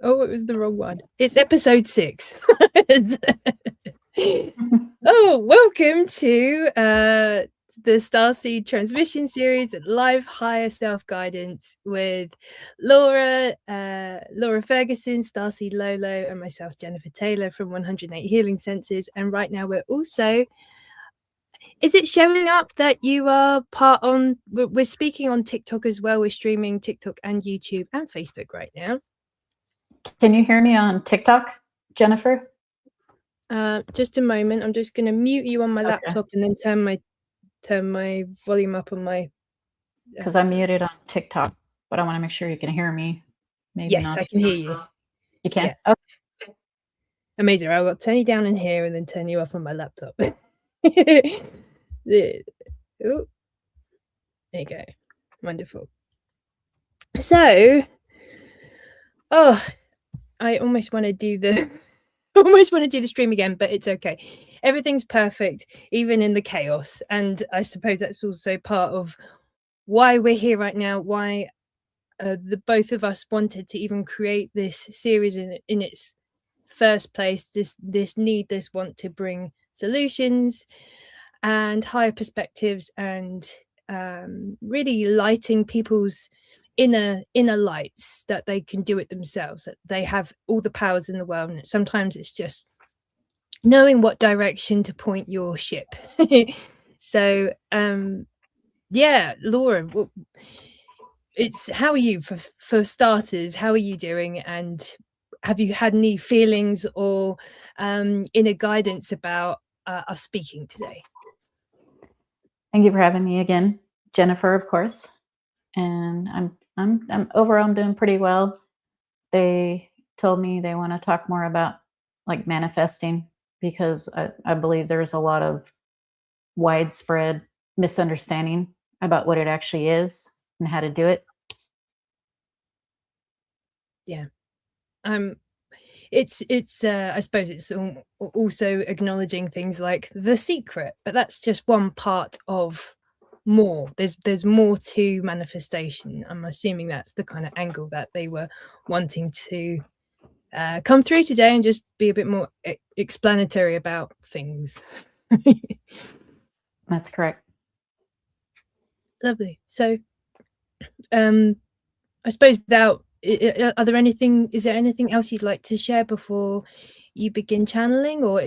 Oh, it was the wrong one. It's episode 6. Oh, welcome to the Starseed Transmission series at Live Higher Self-Guidance with Laura Ferguson, Starseed Lolo, and myself, Jennifer Taylor from 108 Healing Senses. And right now we're also... Is it showing up that you are part on... We're speaking on TikTok as well. We're streaming TikTok and YouTube and Facebook right now. Can you hear me on TikTok, Jennifer? Just a moment. I'm just going to mute you on my laptop and then turn my volume up on my... Because I'm muted on TikTok, but I want to make sure you can hear me. Maybe yes, not. I can hear you. You can? Yeah. Okay. Amazing. I'll turn you down in here and then turn you up on my laptop. Ooh. There you go. Wonderful. So, I almost want to do the stream again, but it's okay. Everything's perfect, even in the chaos. And I suppose that's also part of why we're here right now, why the both of us wanted to even create this series in its first place, this want to bring solutions and higher perspectives and really lighting people's inner lights, that they can do it themselves, that they have all the powers in the world, and sometimes it's just knowing what direction to point your ship. So yeah, Laura, how are you for starters? How are you doing, and have you had any feelings or inner guidance about us speaking today? Thank you for having me again, Jennifer, of course. And I'm overall I'm doing pretty well. They told me they want to talk more about like manifesting, because I believe there's a lot of widespread misunderstanding about what it actually is and how to do it. Yeah. It's I suppose it's also acknowledging things like The Secret, but that's just one part of more. There's more to manifestation. I'm assuming that's the kind of angle that they were wanting to come through today, and just be a bit more explanatory about things. That's correct. Lovely. So I suppose without... is there anything else you'd like to share before you begin channeling, or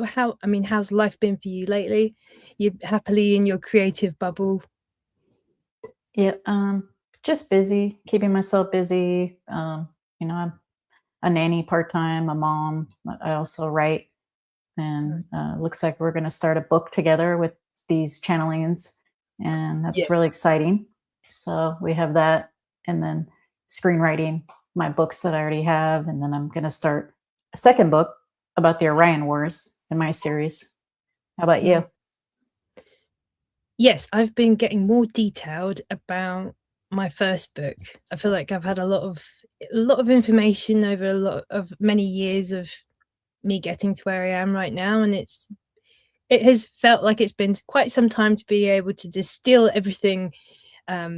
how's life been for you lately? You're happily in your creative bubble? Yeah, just busy, keeping myself busy. I'm a nanny part-time, a mom. I also write, and looks like we're going to start a book together with these channelings, and that's really exciting. So we have that, and then screenwriting my books that I already have, and then I'm going to start a second book about the Orion Wars in my series. How about you? Yes, I've been getting more detailed about my first book. I feel like I've had a lot of information over many years of me getting to where I am right now, and it has felt like it's been quite some time to be able to distill everything,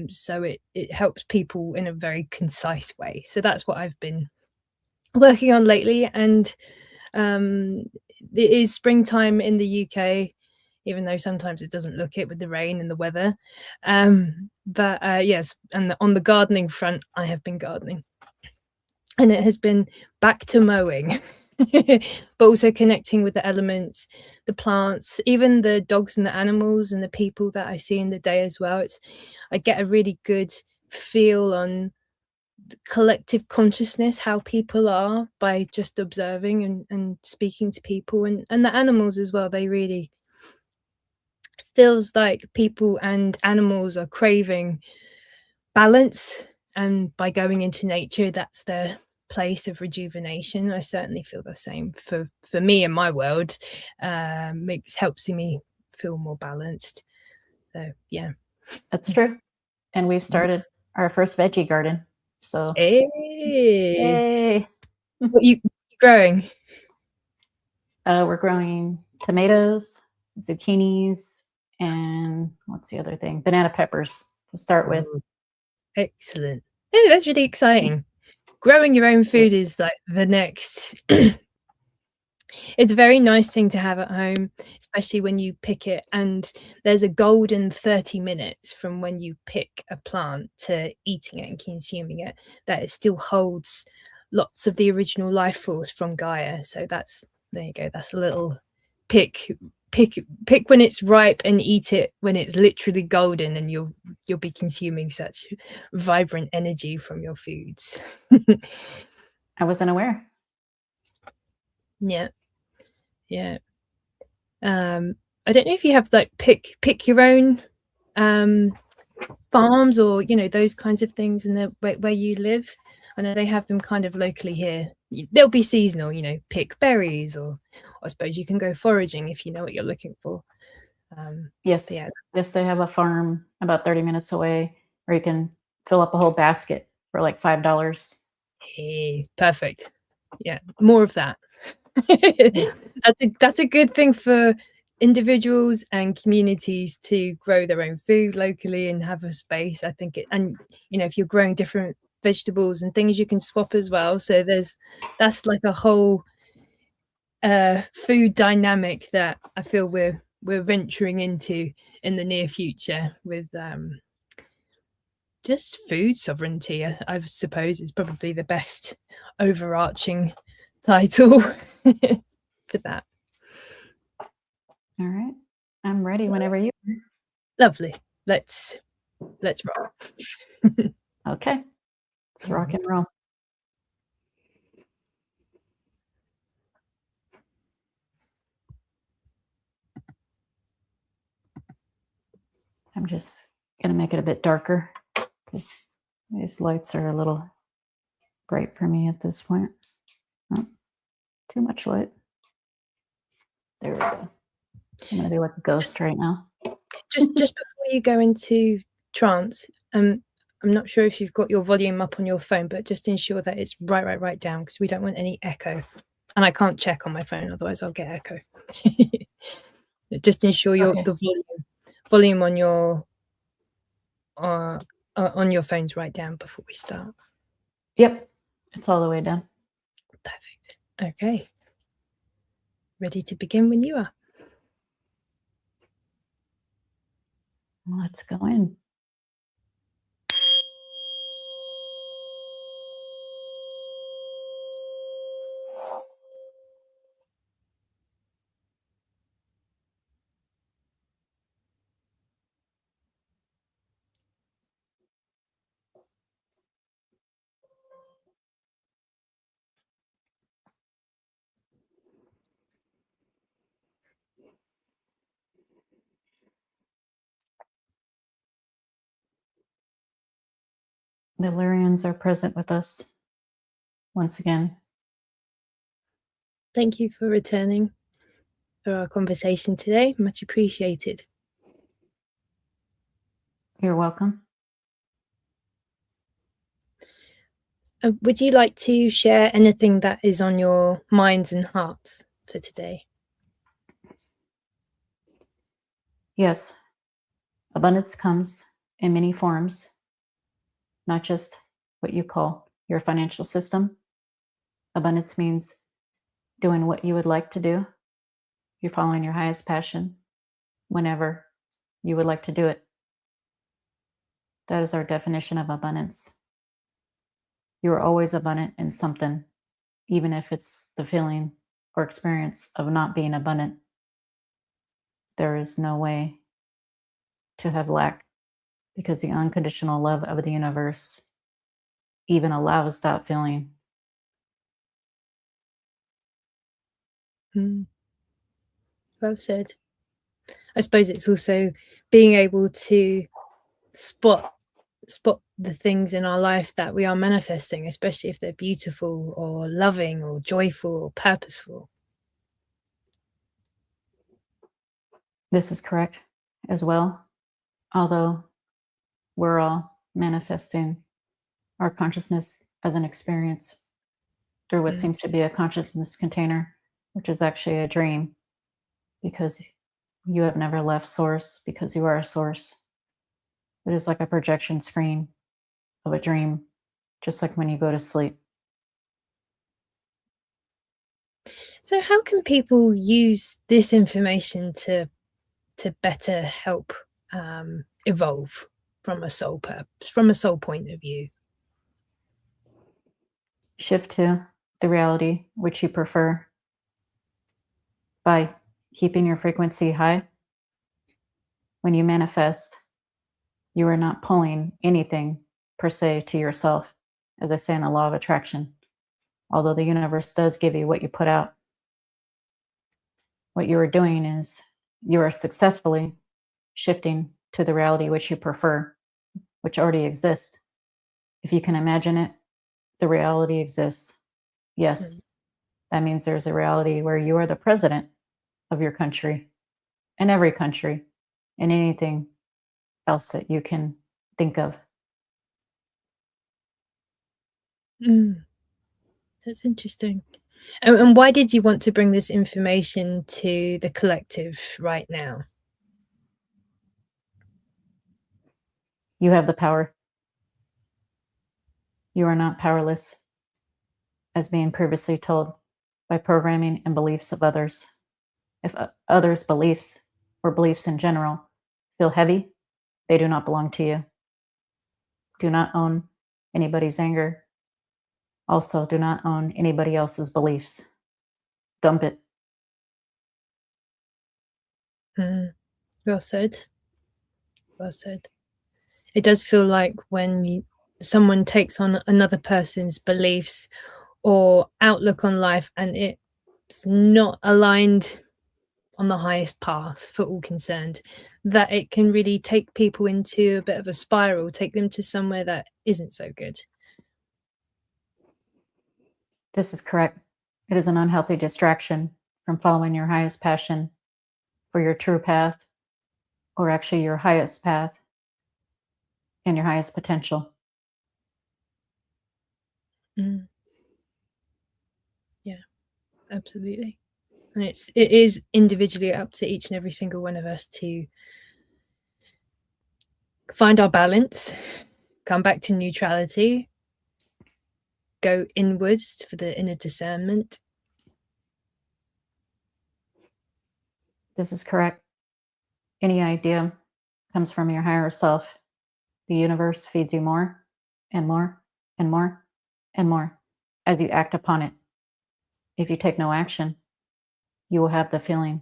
so it helps people in a very concise way. So that's what I've been working on lately, and it is springtime in the UK, even though sometimes it doesn't look it with the rain and the weather. But yes, and on the gardening front, I have been gardening, and it has been back to mowing. But also connecting with the elements, the plants, even the dogs and the animals and the people that I see in the day as well. I get a really good feel on collective consciousness, how people are, by just observing and speaking to people, and the animals as well. They really feels like people and animals are craving balance, and by going into nature, that's their place of rejuvenation. I certainly feel the same for me in my world. Helps me feel more balanced. So yeah, that's true. And we've started our first veggie garden. So hey. What you growing? We're growing tomatoes, zucchinis, and what's the other thing? Banana peppers to start with. Excellent. Oh, that's really exciting. growing your own food is like the next. It's a very nice thing to have at home, especially when you pick it, and there's a golden 30 minutes from when you pick a plant to eating it and consuming it, that it still holds lots of the original life force from Gaia. So that's, there you go, that's a little pick when it's ripe and eat it when it's literally golden, and you'll be consuming such vibrant energy from your foods. I wasn't aware. Yeah. Yeah. I don't know if you have like pick your own farms, or those kinds of things in the where you live. I know they have them kind of locally here. They'll be seasonal, pick berries, or I suppose you can go foraging if you know what you're looking for. Yes. Yeah. Yes, they have a farm about 30 minutes away where you can fill up a whole basket for like $5. Hey, perfect. Yeah, more of that. That's a good thing for individuals and communities to grow their own food locally and have a space. I think and if you're growing different vegetables and things, you can swap as well. So that's like a whole food dynamic that I feel we're venturing into in the near future with just food sovereignty. I suppose is probably the best overarching title for that. All right. I'm ready whenever you are. Lovely. Let's roll. Okay. Let's rock and roll. I'm just going to make it a bit darker because these lights are a little bright for me at this point. Oh, too much light. There we go. I'm going to be like a ghost right now. Just before you go into trance, I'm not sure if you've got your volume up on your phone, but just ensure that it's right down, because we don't want any echo. And I can't check on my phone, otherwise I'll get echo. Just ensure the volume on your phone's right down before we start. Yep, it's all the way down. Perfect. Okay. Ready to begin when you are. Let's go in. The Lyrians are present with us once again. Thank you for returning for our conversation today. Much appreciated. You're welcome. Would you like to share anything that is on your minds and hearts for today? Yes, abundance comes in many forms, not just what you call your financial system. Abundance means doing what you would like to do. You're following your highest passion whenever you would like to do it. That is our definition of abundance. You are always abundant in something, even if it's the feeling or experience of not being abundant. There is no way to have lack, because the unconditional love of the universe even allows that feeling. Well said. I suppose it's also being able to spot the things in our life that we are manifesting, especially if they're beautiful or loving or joyful or purposeful. This is correct as well. Although we're all manifesting our consciousness as an experience through what seems to be a consciousness container, which is actually a dream, because you have never left source, because you are a source. It is like a projection screen of a dream, just like when you go to sleep. So how can people use this information to better help evolve from a soul point of view? Shift to the reality which you prefer by keeping your frequency high. When you manifest, you are not pulling anything per se to yourself, as I say in the law of attraction. Although the universe does give you what you put out, what you are doing is you are successfully shifting to the reality which you prefer, which already exists. If you can imagine it, the reality exists. Yes, that means there's a reality where you are the president of your country and every country and anything else that you can think of. That's interesting. And why did you want to bring this information to the collective right now? You have the power. You are not powerless, as being previously told, by programming and beliefs of others. If others' beliefs, or beliefs in general, feel heavy, they do not belong to you. Do not own anybody's anger. Also, do not own anybody else's beliefs. Dump it. Well said. Well said. It does feel like when someone takes on another person's beliefs or outlook on life and it's not aligned on the highest path for all concerned, that it can really take people into a bit of a spiral, take them to somewhere that isn't so good. This is correct. It is an unhealthy distraction from following your highest passion for your true path, or actually your highest path and your highest potential. Yeah, absolutely. And it is individually up to each and every single one of us to find our balance, come back to neutrality, go inwards for the inner discernment. This is correct. Any idea comes from your higher self. The universe feeds you more and more and more and more as you act upon it. If you take no action, you will have the feeling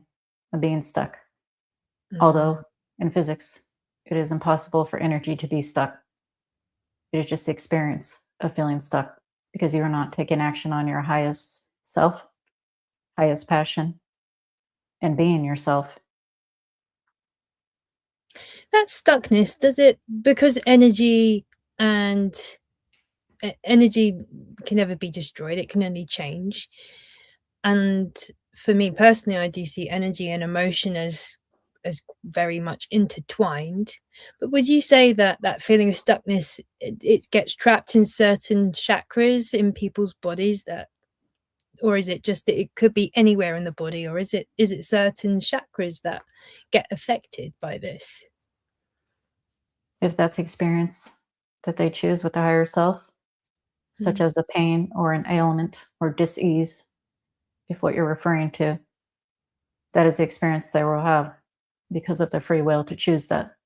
of being stuck. Although in physics, it is impossible for energy to be stuck. It is just the experience of feeling stuck because you are not taking action on your highest self, highest passion, and being yourself. That stuckness, does it, because energy and energy can never be destroyed, it can only change. And for me personally, I do see energy and emotion as very much intertwined. But would you say that that feeling of stuckness, it gets trapped in certain chakras in people's bodies, that, or is it just that it could be anywhere in the body, or is it certain chakras that get affected by this? If that's the experience that they choose with the higher self, such as a pain or an ailment or dis-ease, if what you're referring to, that is the experience they will have because of their free will to choose that.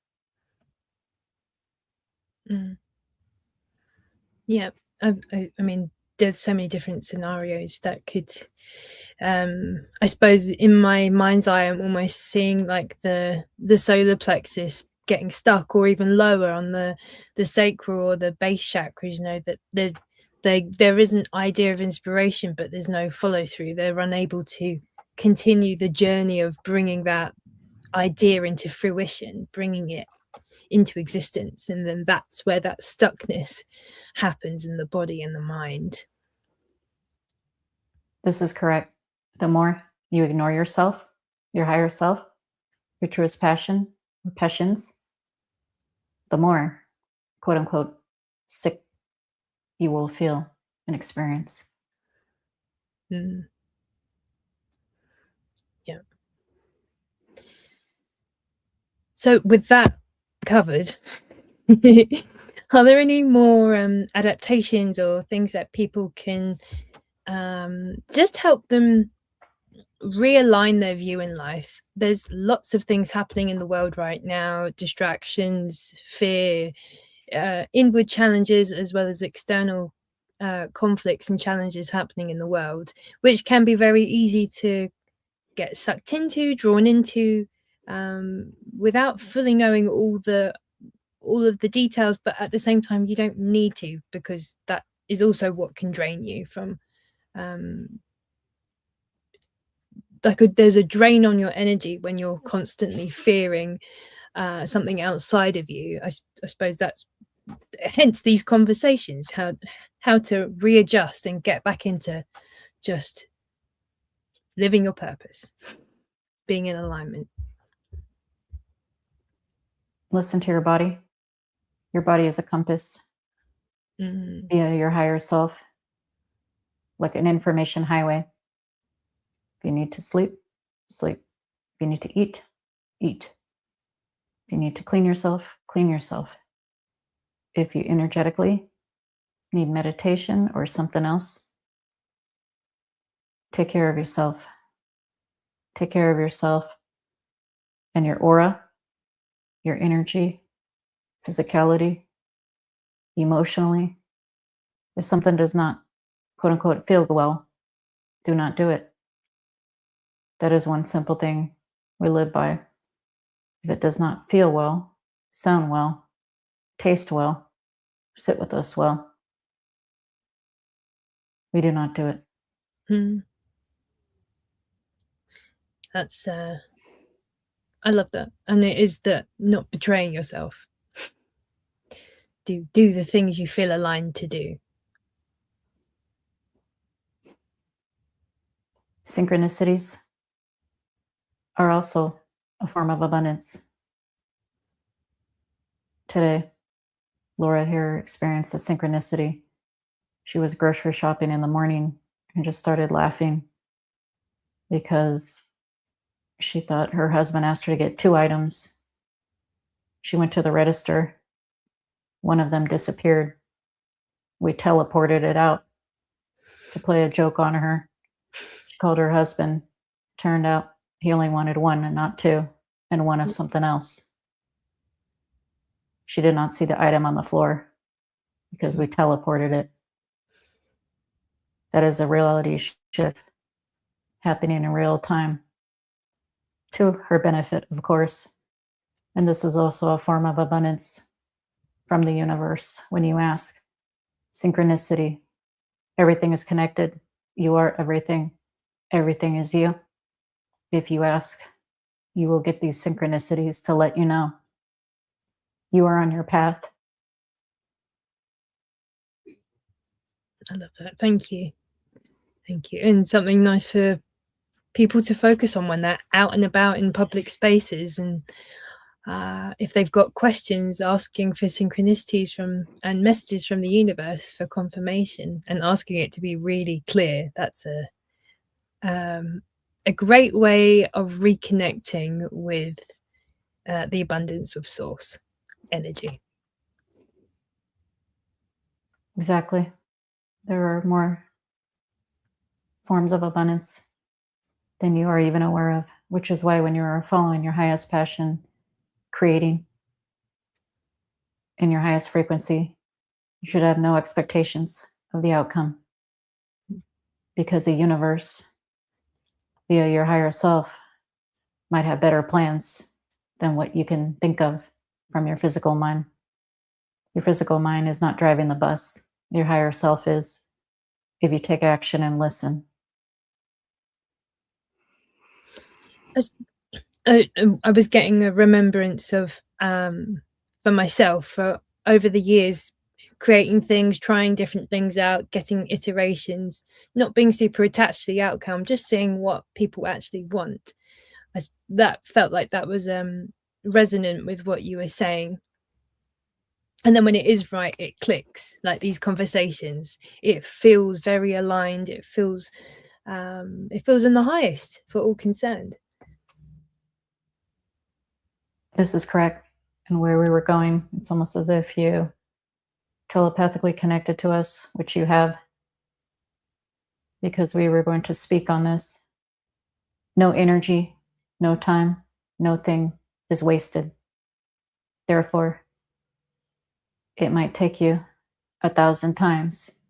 Yeah, I mean, there's so many different scenarios that could, I suppose in my mind's eye, I'm almost seeing like the solar plexus getting stuck, or even lower on the sacral or the base chakras, you know, that there is an idea of inspiration, but there's no follow through. They're unable to continue the journey of bringing that idea into fruition, bringing it into existence, and then that's where that stuckness happens in the body and the mind. This is correct. The more you ignore yourself, your higher self, your truest passion, or passions, the more, quote unquote, sick you will feel and experience. Yeah. So with that covered, are there any more adaptations or things that people can just help them realign their view in life. There's lots of things happening in the world right now, distractions, fear, inward challenges, as well as external conflicts and challenges happening in the world, which can be very easy to get sucked into, drawn into, without fully knowing all of the details. But at the same time, you don't need to, because that is also what can drain you from there's a drain on your energy when you're constantly fearing something outside of you. I suppose that's hence these conversations, how to readjust and get back into just living your purpose, being in alignment. Listen to your body. Your body is a compass via your higher self, like an information highway. If you need to sleep, sleep. If you need to eat, eat. If you need to clean yourself, clean yourself. If you energetically need meditation or something else, take care of yourself. Take care of yourself and your aura, your energy, physicality, emotionally. If something does not, quote unquote, feel well, do not do it. That is one simple thing we live by. If it does not feel well, sound well, taste well, sit with us well, we do not do it. That's I love that. And it is that not betraying yourself. Do the things you feel aligned to do. Synchronicities are also a form of abundance. Today, Laura here experienced a synchronicity. She was grocery shopping in the morning and just started laughing because she thought her husband asked her to get 2 items. She went to the register. One of them disappeared. We teleported it out to play a joke on her. She called her husband. Turned out he only wanted 1 and not 2, and 1 of something else. She did not see the item on the floor because we teleported it. That is a reality shift happening in real time, to her benefit, of course. And this is also a form of abundance from the universe. When you ask, synchronicity, everything is connected. You are everything. Everything is you. If you ask, you will get these synchronicities to let you know you are on your path. I love that. Thank you. Thank you. And something nice for people to focus on when they're out and about in public spaces. And if they've got questions, asking for synchronicities and messages from the universe for confirmation, and asking it to be really clear. That's a great way of reconnecting with the abundance of source energy. Exactly. There are more forms of abundance than you are even aware of, which is why when you are following your highest passion, creating in your highest frequency, you should have no expectations of the outcome, because the universe, via your higher self, might have better plans than what you can think of from your physical mind. Your physical mind is not driving the bus. Your higher self is, if you take action and listen. I was getting a remembrance of, for myself, for over the years, creating things, trying different things out, getting iterations, not being super attached to the outcome, just seeing what people actually want. That felt like that was resonant with what you were saying. And then when it is right, it clicks. Like these conversations, it feels very aligned. It feels in the highest for all concerned. This is correct. And where we were going, it's almost as if you telepathically connected to us, which you have, because we were going to speak on this. No energy, no time, no thing is wasted. Therefore, it might take you 1,000 times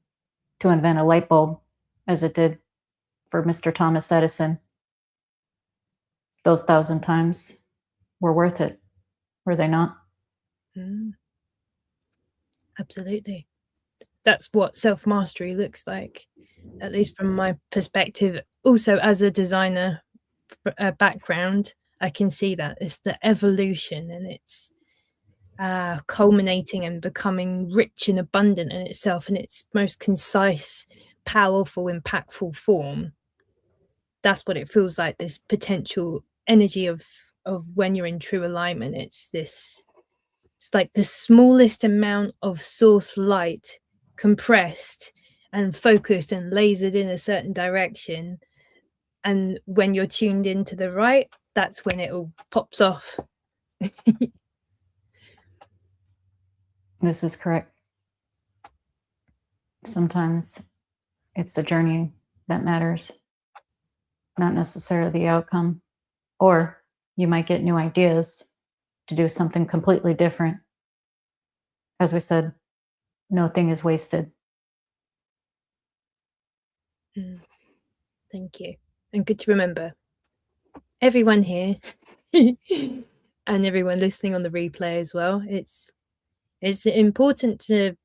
to invent a light bulb, as it did for Mr. Thomas Edison. Those 1,000 times were worth it, were they not? Absolutely. That's what self-mastery looks like, at least from my perspective. Also, as a designer background, I can see that it's the evolution, and it's culminating and becoming rich and abundant in itself in its most concise, powerful, impactful form. That's what it feels like, this potential energy of when you're in true alignment. It's like the smallest amount of source light compressed and focused and lasered in a certain direction, and when you're tuned into the right, that's when it all pops off. This is correct. Sometimes it's the journey that matters, not necessarily the outcome. Or you might get new ideas to do something completely different. As we said, no thing is wasted. Thank you. And good to remember. Everyone here and everyone listening on the replay as well. It's important to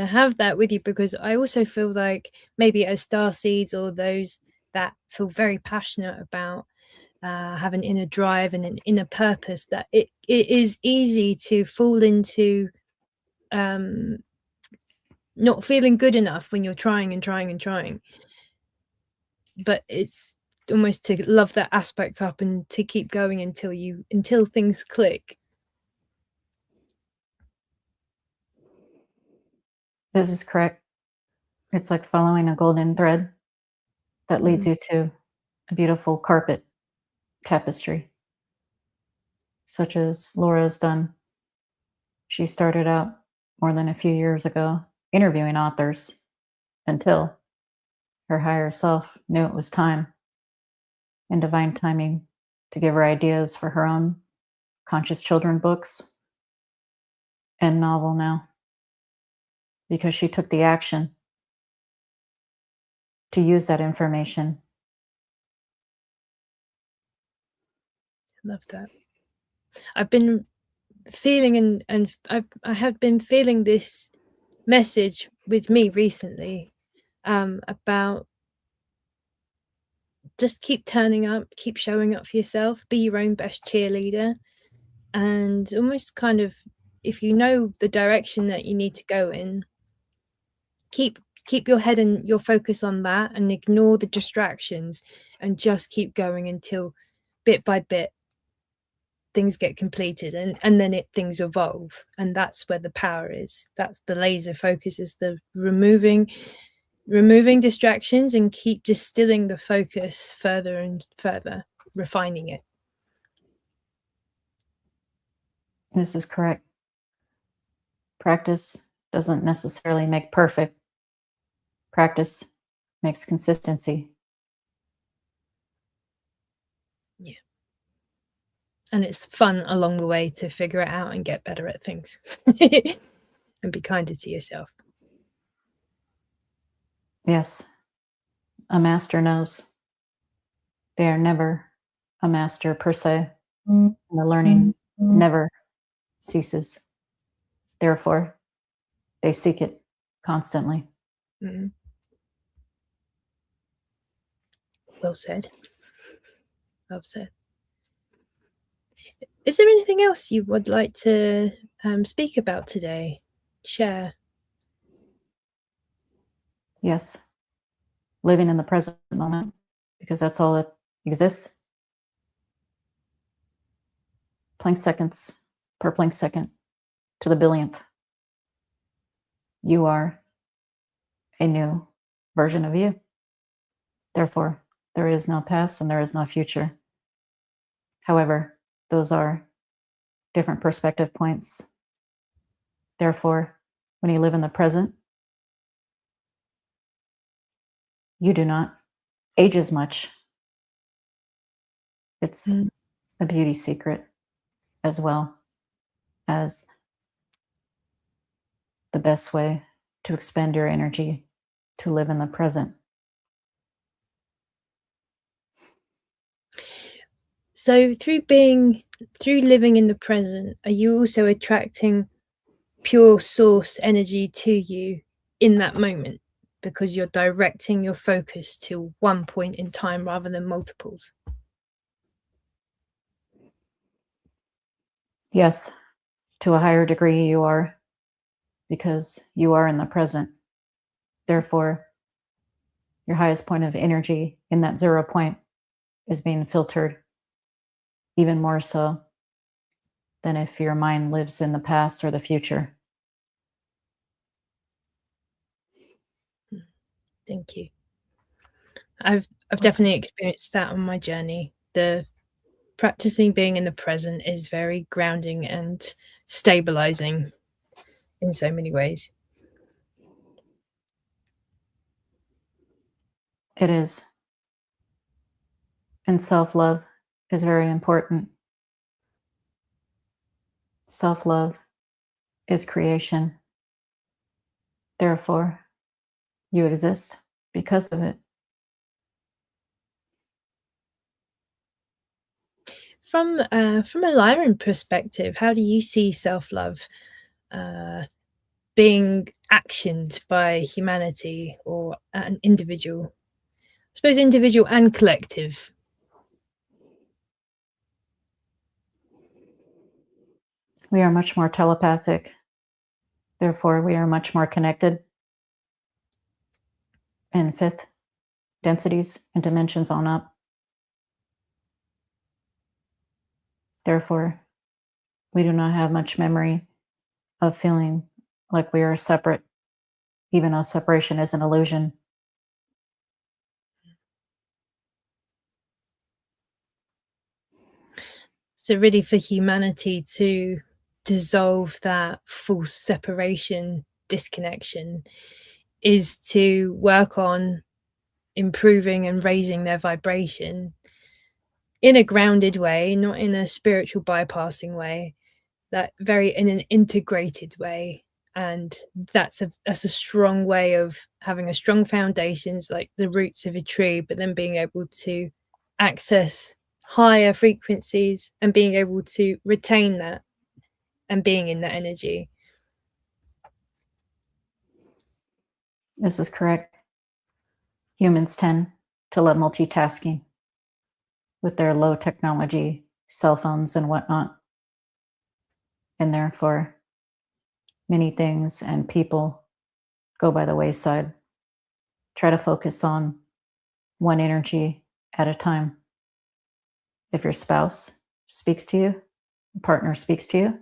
have that with you, because I also feel like maybe as starseeds, or those that feel very passionate about having inner drive and an inner purpose, that it is easy to fall into not feeling good enough when you're trying and trying and trying. But it's almost to love that aspect up and to keep going until things click. This is correct. It's like following a golden thread that leads you to a beautiful carpet tapestry, such as Laura has done. She started out more than a few years ago interviewing authors until her higher self knew it was time and divine timing to give her ideas for her own conscious children books and novel now, because she took the action to use that information. Love that. I've been feeling and I have been feeling this message with me recently, about just keep turning up, keep showing up for yourself, be your own best cheerleader, and almost kind of, if you know the direction that you need to go in, keep your head and your focus on that, and ignore the distractions, and just keep going until bit by bit things get completed, and then things evolve. And that's where the power is. That's the laser focus, is the removing distractions and keep distilling the focus further and further, refining it. This is correct. Practice doesn't necessarily make perfect. Practice makes consistency. Yeah. And it's fun along the way to figure it out and get better at things. And be kinder to yourself. Yes. A master knows. They are never a master per se. And the learning never ceases. Therefore, they seek it constantly. Well said. Well said. Is there anything else you would like to speak about today? Share? Yes. Living in the present moment, because that's all that exists. Planck seconds per Planck second to the billionth. You are a new version of you. Therefore, there is no past and there is no future. However, those are different perspective points. Therefore, when you live in the present, you do not age as much. It's a beauty secret as well as the best way to expend your energy to live in the present. So through living in the present, are you also attracting pure source energy to you in that moment because you're directing your focus to one point in time rather than multiples? Yes, to a higher degree you are, because you are in the present. Therefore, your highest point of energy in that 0 point is being filtered even more so than if your mind lives in the past or the future. Thank you. I've definitely experienced that on my journey. The practicing being in the present is very grounding and stabilizing in so many ways. It is. And self-love is very important. Self-love is creation. Therefore, you exist because of it. From a Lyran perspective, how do you see self-love being actioned by humanity or an individual? I suppose individual and collective. We are much more telepathic. Therefore, we are much more connected in fifth densities and dimensions on up. Therefore, we do not have much memory of feeling like we are separate, even though separation is an illusion. So really for humanity to dissolve that false separation, disconnection, is to work on improving and raising their vibration in a grounded way, not in a spiritual bypassing way, that very in an integrated way. And that's a strong way of having a strong foundations, like the roots of a tree, but then being able to access higher frequencies and being able to retain that and being in that energy. This is correct. Humans tend to love multitasking with their low technology cell phones and whatnot. And therefore, many things and people go by the wayside. Try to focus on one energy at a time. If your spouse speaks to you, a partner speaks to you,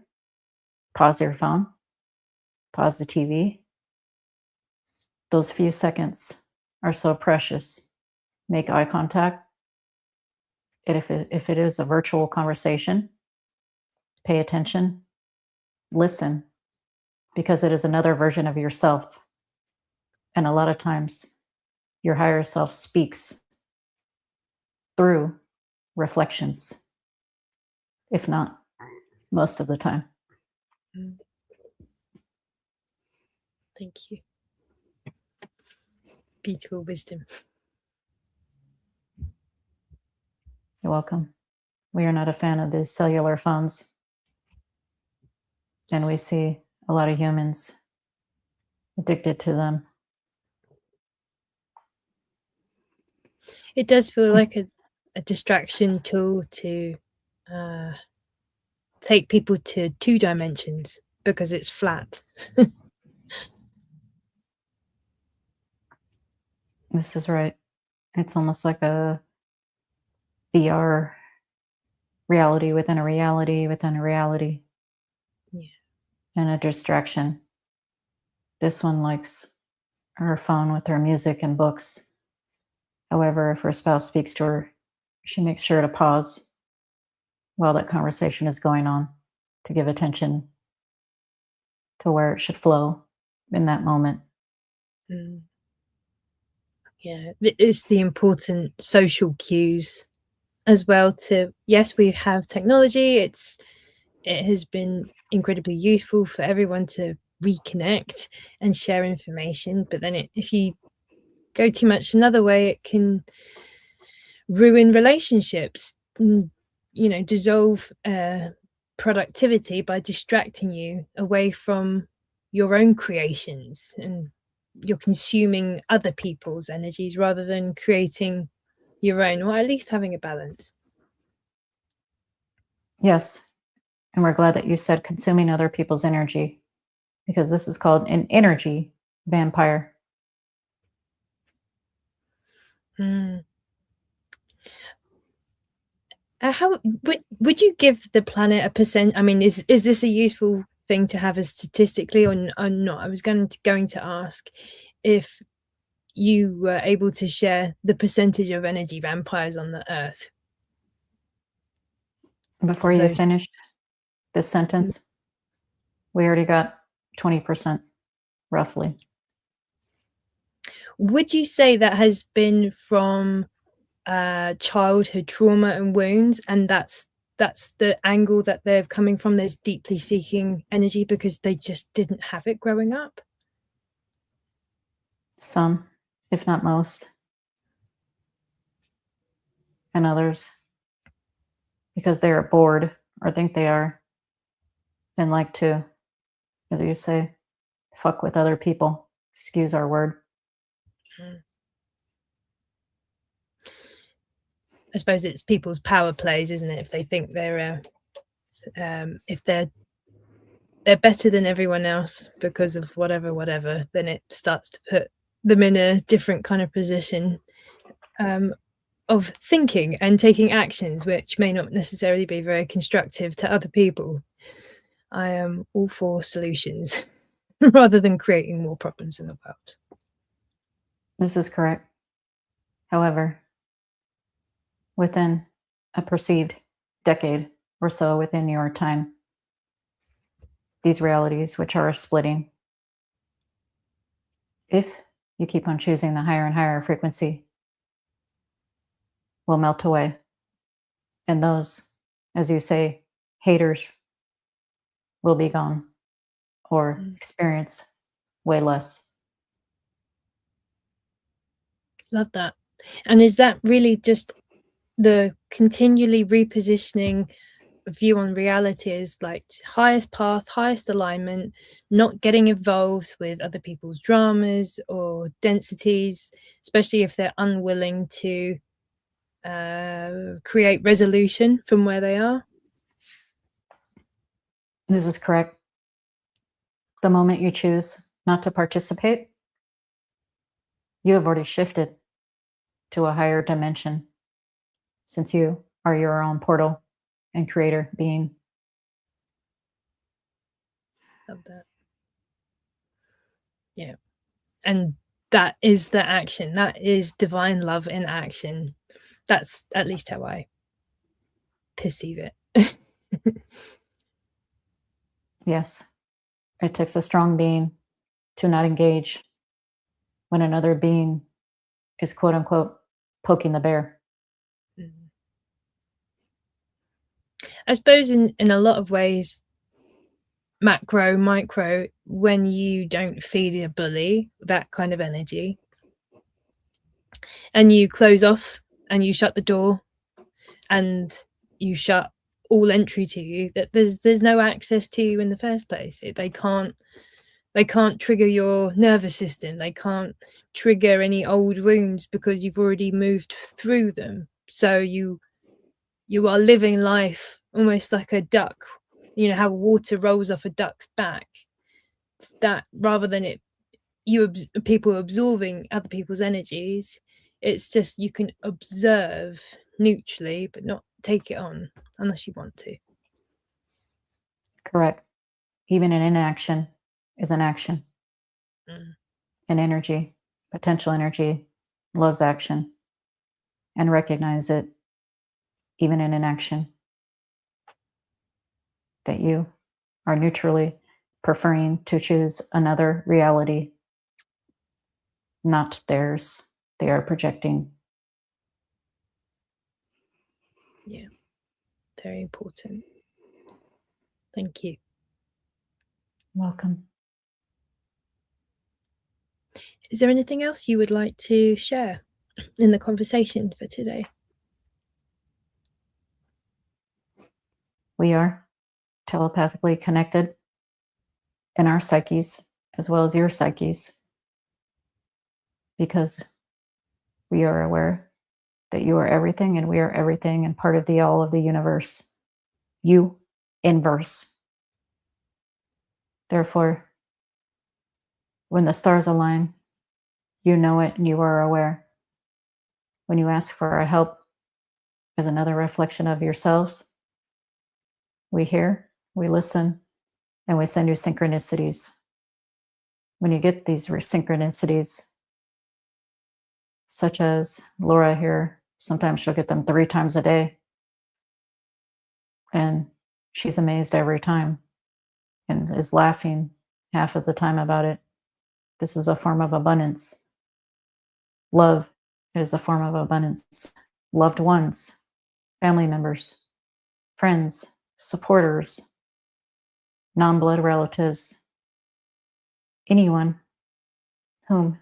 pause your phone, pause the TV. Those few seconds are so precious. Make eye contact. And if it is a virtual conversation, pay attention, listen, because it is another version of yourself. And a lot of times, your higher self speaks through reflections, if not most of the time. Thank you. Beautiful wisdom. You're welcome. We are not a fan of these cellular phones. And we see a lot of humans addicted to them. It does feel like a distraction tool to take people to 2 dimensions because it's flat. This is right. It's almost like a VR reality within a reality within a reality. Yeah. And a distraction. This one likes her phone with her music and books. However, if her spouse speaks to her, she makes sure to pause while that conversation is going on to give attention to where it should flow in that moment. Yeah, it's the important social cues as well to, yes, we have technology. It has been incredibly useful for everyone to reconnect and share information. But then if you go too much another way, it can ruin relationships, dissolve productivity by distracting you away from your own creations, and you're consuming other people's energies rather than creating your own, or at least having a balance. Yes. And we're glad that you said consuming other people's energy, because this is called an energy vampire. How would you give the planet a percent? I mean, is this a useful thing to have as statistically or not? I was going to ask if you were able to share the percentage of energy vampires on the Earth. Before you finished this sentence, we already got 20%, roughly. Would you say that has been from childhood trauma and wounds, and that's the angle that they're coming from? There's deeply seeking energy because they just didn't have it growing up? Some, if not most. And others, because they are bored or think they are, and like to, as you say, fuck with other people. Excuse our word. I suppose it's people's power plays, isn't it? If they think they're if they're better than everyone else because of whatever, then it starts to put them in a different kind of position of thinking and taking actions, which may not necessarily be very constructive to other people. I am all for solutions rather than creating more problems in the world. This is correct. However, within a perceived decade or so within your time, these realities, which are splitting, if you keep on choosing the higher and higher frequency, will melt away. And those, as you say, haters will be gone or experienced way less. Love that. And is that really just the continually repositioning view on reality is like highest path, highest alignment, not getting involved with other people's dramas or densities, especially if they're unwilling to create resolution from where they are? This is correct. The moment you choose not to participate, you have already shifted to a higher dimension, since you are your own portal and creator being. Love that. Yeah. And that is the action. That is divine love in action. That's at least how I perceive it. Yes. It takes a strong being to not engage when another being is, quote unquote, poking the bear. I suppose in a lot of ways, macro, micro, when you don't feed a bully that kind of energy and you close off and you shut the door and you shut all entry to you, that there's no access to you in the first place. They can't trigger your nervous system. They can't trigger any old wounds because you've already moved through them. So you are living life almost like a duck. You know how water rolls off a duck's back. It's that rather than people absorbing other people's energies, it's just you can observe neutrally but not take it on unless you want to. Correct. Even an inaction is an action. An energy, potential energy, loves action, and recognize it even in inaction, that you are neutrally preferring to choose another reality, not theirs. They are projecting. Yeah, very important. Thank you. Welcome. Is there anything else you would like to share in the conversation for today? We are telepathically connected in our psyches as well as your psyches, because we are aware that you are everything and we are everything and part of the all of the universe. You inverse. Therefore, when the stars align, you know it and you are aware. When you ask for our help as another reflection of yourselves, we hear, we listen, and we send you synchronicities. When you get these synchronicities, such as Laura here, sometimes she'll get them 3 times a day. And she's amazed every time and is laughing half of the time about it. This is a form of abundance. Love is a form of abundance. Loved ones, family members, friends, supporters, non-blood relatives, anyone whom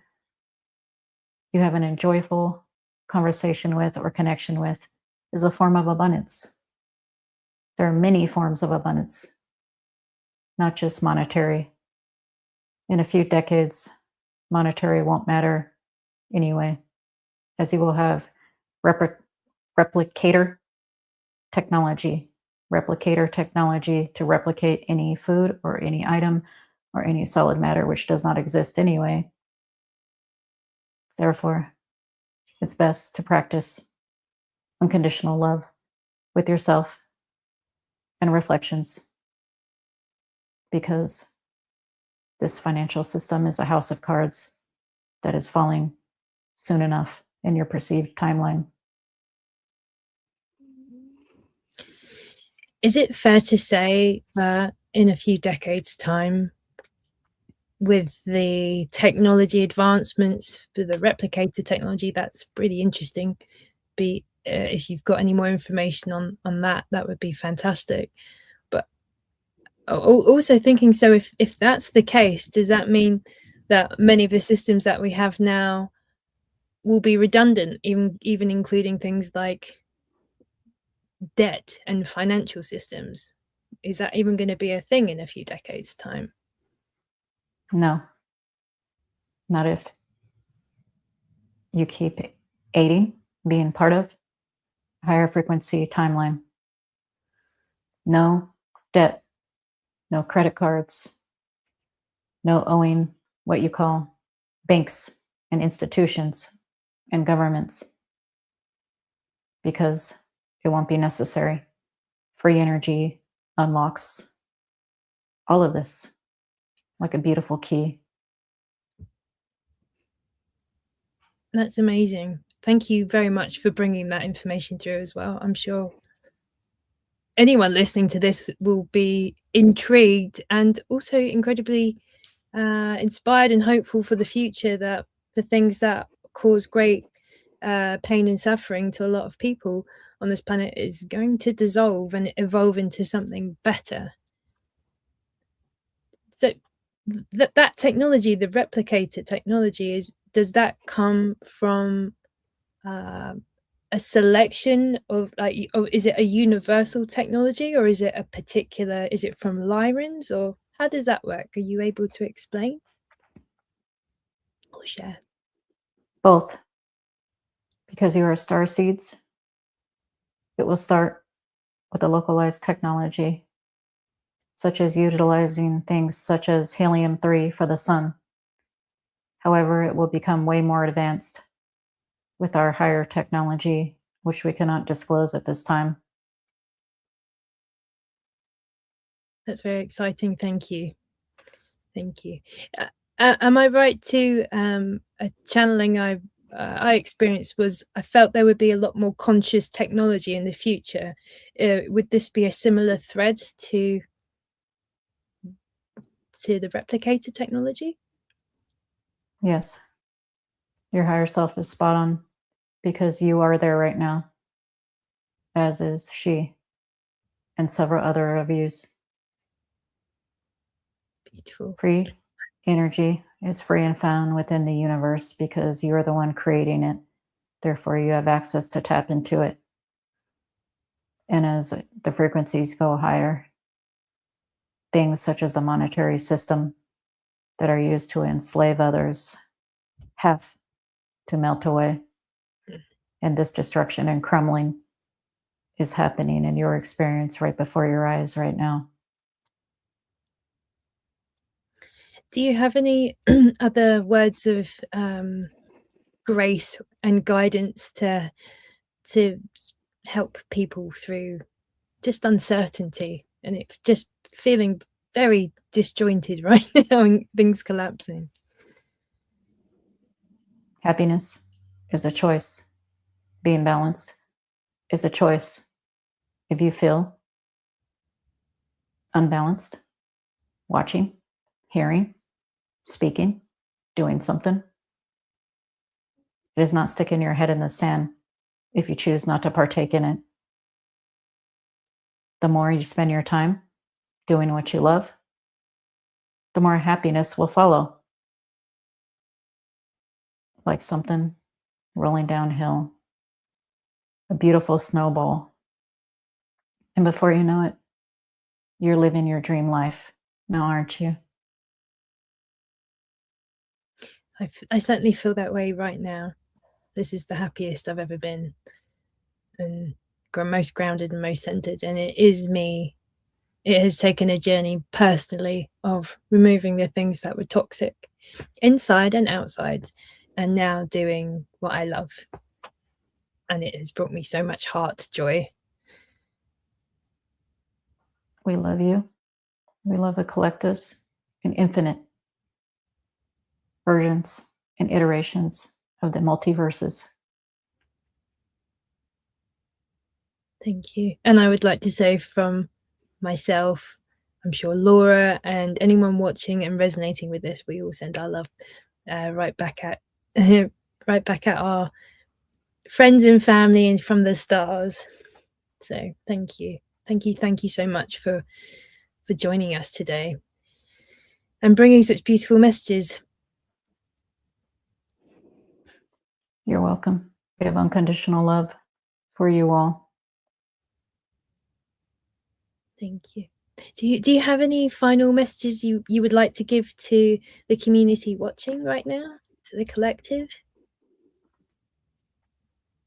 you have an enjoyable conversation with or connection with is a form of abundance. There are many forms of abundance, not just monetary. In a few decades, monetary won't matter anyway, as you will have replicator technology to replicate any food or any item or any solid matter which does not exist anyway. Therefore, it's best to practice unconditional love with yourself and reflections, because this financial system is a house of cards that is falling soon enough in your perceived timeline. Is it fair to say that in a few decades' time, with the technology advancements for the replicator technology, that's pretty interesting. If you've got any more information on that, that would be fantastic. But also thinking, so if that's the case, does that mean that many of the systems that we have now will be redundant, even including things like debt and financial systems? Is that even going to be a thing in a few decades' time? No, not if you keep aiding, being part of higher frequency timeline. No debt, no credit cards, no owing what you call banks and institutions and governments, because it won't be necessary. Free energy unlocks all of this like a beautiful key. That's amazing. Thank you very much for bringing that information through as well. I'm sure anyone listening to this will be intrigued and also incredibly inspired and hopeful for the future, that the things that cause great pain and suffering to a lot of people on this planet is going to dissolve and evolve into something better. So that technology, the replicator technology, does that come from a selection of, like, is it a universal technology, or is it from Lyrans, or how does that work? Are you able to explain or share? Both. Because you are star seeds, it will start with a localized technology, such as utilizing things such as helium-3 for the sun. However, it will become way more advanced with our higher technology, which we cannot disclose at this time. That's very exciting. Thank you. Thank you. Am I right to a channeling I experienced was, I felt there would be a lot more conscious technology in the future. Would this be a similar thread to the replicator technology? Yes. Your higher self is spot on, because you are there right now. as is she and several other of yous. Beautiful. Free energy is free and found within the universe because you are the one creating it. Therefore, you have access to tap into it. And as the frequencies go higher, things such as the monetary system that are used to enslave others have to melt away. And this destruction and crumbling is happening in your experience right before your eyes right now. Do you have any other words of grace and guidance to help people through just uncertainty and it just feeling very disjointed right now and things collapsing? Happiness is a choice. Being balanced is a choice. If you feel unbalanced, watching, hearing, speaking, doing something, it is not sticking your head in the sand if you choose not to partake in it. The more you spend your time doing what you love, the more happiness will follow. Like something rolling downhill, a beautiful snowball. And before you know it, you're living your dream life now, aren't you? I certainly feel that way right now. This is the happiest I've ever been and most grounded and most centered. And it is me. It has taken a journey personally of removing the things that were toxic inside and outside, and now doing what I love. And it has brought me so much heart joy. We love you. We love the collectives and infinite versions and iterations of the multiverses. Thank you. And I would like to say from myself, I'm sure Laura and anyone watching and resonating with this, we all send our love right back at right back at our friends and family and from the stars. So thank you so much for joining us today and bringing such beautiful messages. You're welcome. We have unconditional love for you all. Thank you. Do you have any final messages you would like to give to the community watching right now, to the collective?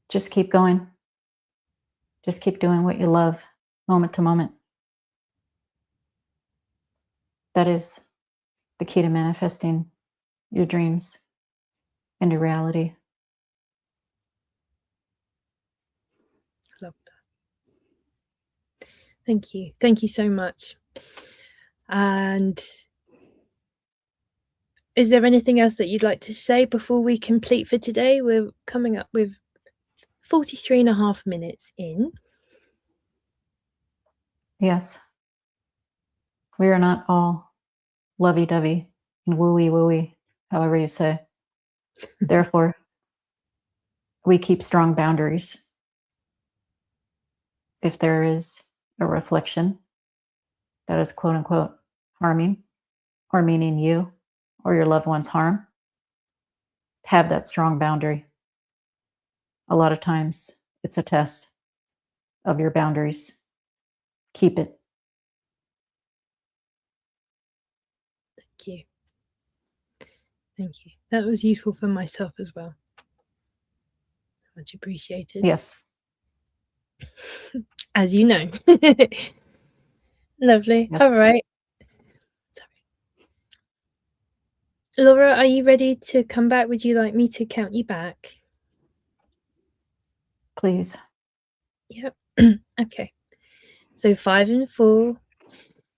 Just keep going. Just keep doing what you love, moment to moment. That is the key to manifesting your dreams into reality. Love that. Thank you. Thank you so much. And is there anything else that you'd like to say before we complete for today? We're coming up with 43.5 minutes in. Yes. We are not all lovey-dovey and wooey-wooey, however you say. Therefore, we keep strong boundaries. If there is a reflection that is quote-unquote harming or meaning you or your loved one's harm, have that strong boundary. A lot of times, it's a test of your boundaries. Keep it. Thank you. Thank you. That was useful for myself as well. Much appreciated. Yes. As you know. Lovely. Yes. All right. Sorry. Laura, are you ready to come back? Would you like me to count you back? Please. Yep. Okay. So 5 and 4,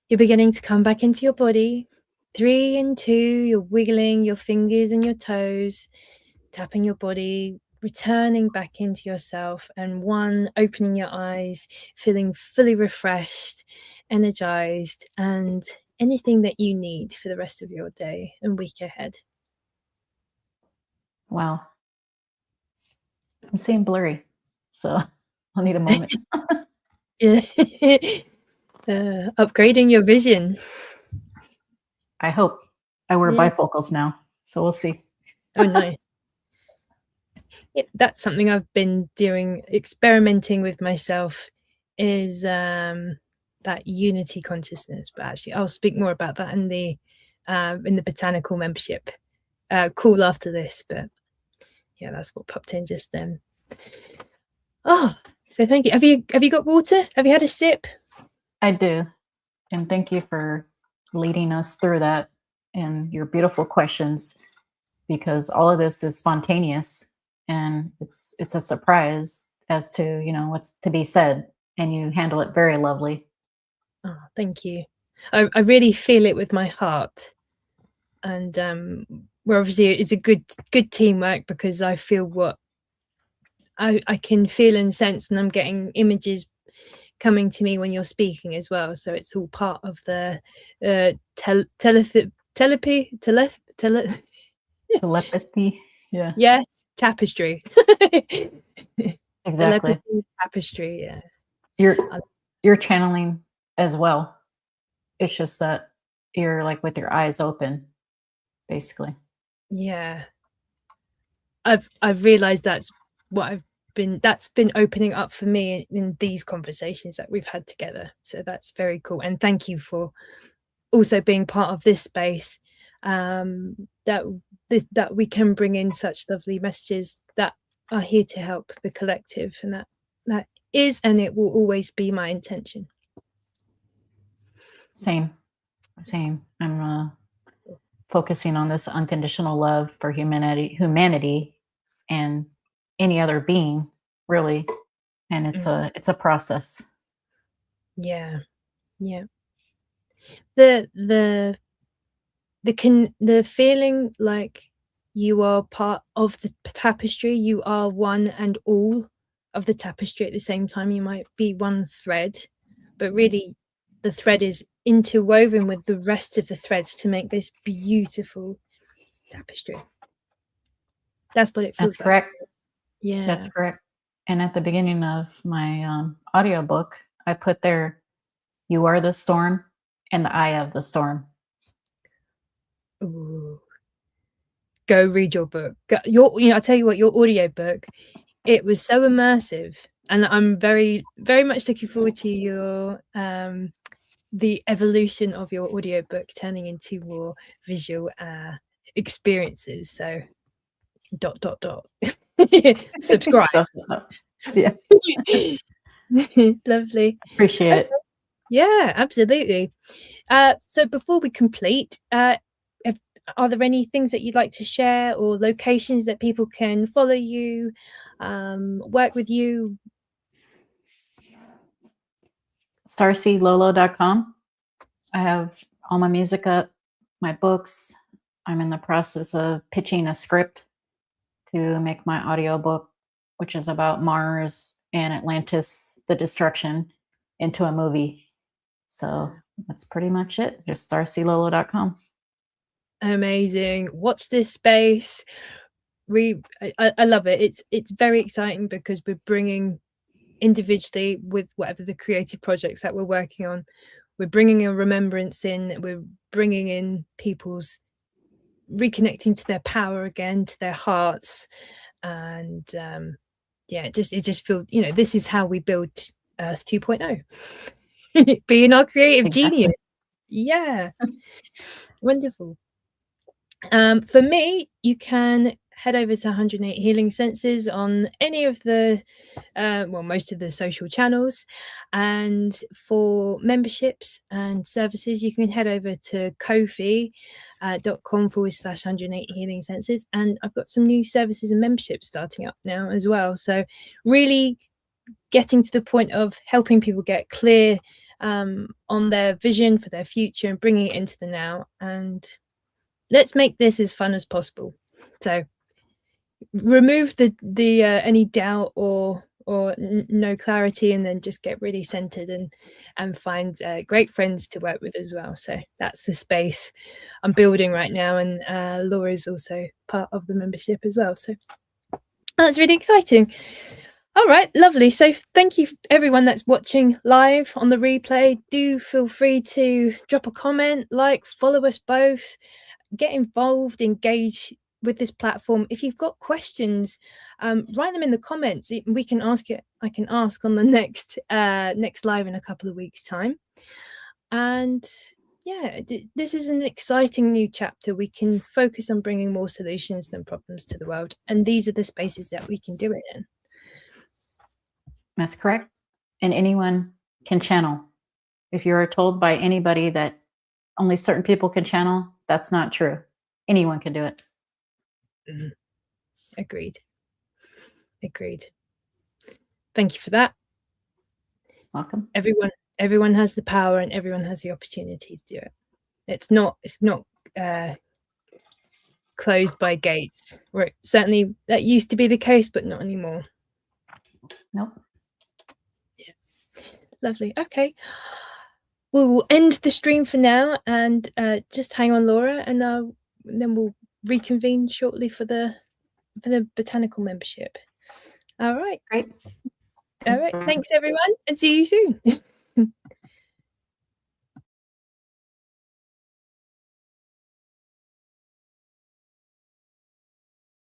you're beginning to come back into your body. 3 and 2, you're wiggling your fingers and your toes, tapping your body, returning back into yourself. And 1, opening your eyes, feeling fully refreshed, energized, and anything that you need for the rest of your day and week ahead. Wow. I'm seeing blurry. So I'll need a moment. Yeah. Upgrading your vision. I hope. I wear Yeah. bifocals now, so we'll see. Oh, nice. That's something I've been doing, experimenting with myself, is that unity consciousness. But actually, I'll speak more about that in the botanical membership call after this. But yeah, that's what popped in just then. Oh, so thank you. Have you got water? Have you had a sip? I do, and thank you for leading us through that and your beautiful questions, because all of this is spontaneous and it's a surprise as to, you know, what's to be said, and you handle it very lovely. Oh, thank you. I really feel it with my heart, and we're obviously, it's a good teamwork, because I feel what I can feel and sense, and I'm getting images coming to me when you're speaking as well. So it's all part of the telepathy. Telepathy. Yeah, Yes, tapestry. exactly. Telepathy, tapestry. Yeah. You're channeling as well. It's just that you're like with your eyes open, basically. Yeah. I've realized that's been opening up for me in these conversations that we've had together. So that's very cool. And thank you for also being part of this space, that we can bring in such lovely messages that are here to help the collective, and that is, and it will always be, my intention. Same. I'm focusing on this unconditional love for humanity, and any other being, really. And it's a process. Yeah. The feeling like you are part of the tapestry, you are one and all of the tapestry at the same time. You might be one thread, but really the thread is interwoven with the rest of the threads to make this beautiful tapestry. That's what it feels That's correct. like. Yeah. That's correct. And at the beginning of my audiobook, I put there, you are the storm and the eye of the storm. Ooh. Go read your book. I'll tell you what, your audiobook, it was so immersive, and I'm very, very much looking forward to your the evolution of your audiobook turning into more visual experiences. So ... subscribe. Yeah. Lovely. Appreciate it. Yeah, absolutely. So before we complete, are there any things that you'd like to share, or locations that people can follow you, work with you? Starseedlolo.com. I have all my music up, my books. I'm in the process of pitching a script to make my audiobook, which is about Mars and Atlantis, the destruction, into a movie. So that's pretty much it. Just starseedlolo.com. Amazing. Watch this space. I love it. It's very exciting, because we're bringing, individually, with whatever the creative projects that we're working on, we're bringing a remembrance in, we're bringing in people's reconnecting to their power again, to their hearts. And yeah, it just feels, this is how we build Earth 2.0. Being our creative genius. Yeah. Wonderful. For me, you can head over to 108 Healing Senses on any of the most of the social channels. And for memberships and services, you can head over to kofi.com/108 Healing Senses. And I've got some new services and memberships starting up now as well. So really getting to the point of helping people get clear on their vision for their future and bringing it into the now. And let's make this as fun as possible. So remove the any doubt or no clarity, and then just get really centered and find great friends to work with as well. So that's the space I'm building right now, and Laura is also part of the membership as well. So that's really exciting. All right, lovely. So thank you everyone that's watching live on the replay. Do feel free to drop a comment, like, follow us both, get involved, engage with this platform. If you've got questions, write them in the comments. We can ask it. I can ask on the next live in a couple of weeks' time. And yeah, this is an exciting new chapter. We can focus on bringing more solutions than problems to the world, and these are the spaces that we can do it in. That's correct. And anyone can channel. If you are told by anybody that only certain people can channel, that's not true. Anyone can do it. Mm-hmm. Agreed. Thank you for that. Welcome. Everyone has the power and everyone has the opportunity to do it. It's not closed by gates. Certainly that used to be the case, but not anymore. Nope. Yeah. Lovely. Okay. We will end the stream for now, and just hang on, Laura, and then we'll reconvene shortly for the botanical membership. All right. Great. All right. Thanks, everyone, and see you soon.